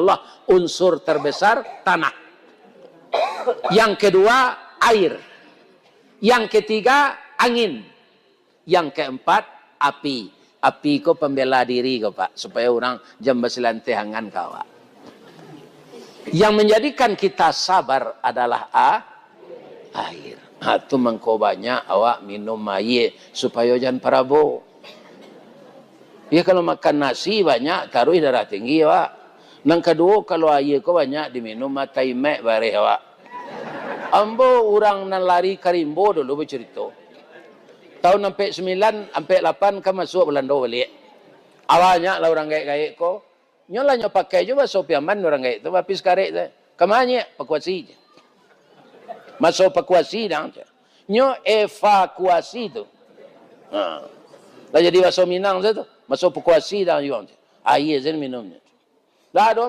Allah unsur terbesar tanah. Yang kedua air. Yang ketiga angin. Yang keempat api. Api ko pembela diri ko Pak, supaya orang jam berselantih hangan kau Pak. Yang menjadikan kita sabar adalah air. Itu mengko banyak awak minum air supaya jangan parabo. Ya kalau makan nasi banyak taruh darah tinggi Pak. Yang kedua kalau air ko banyak diminum matai mek bareh Pak. Ambo orang nan lari karimbo dulu bercerita. Tahun sampai 9, sampai 8 kan masuk Belanda balik. Awalnya lah orang gaik-gaik ko. Nyolah pakai juga sopiaman orang gaik itu. Tapi sekarang itu. Kemana? Pakuasi. Masuk pakuasi. Nyo evakuasi itu. Lah jadi bahasa Minang itu. Masuk pakuasi. Air saya minumnya. Dah ada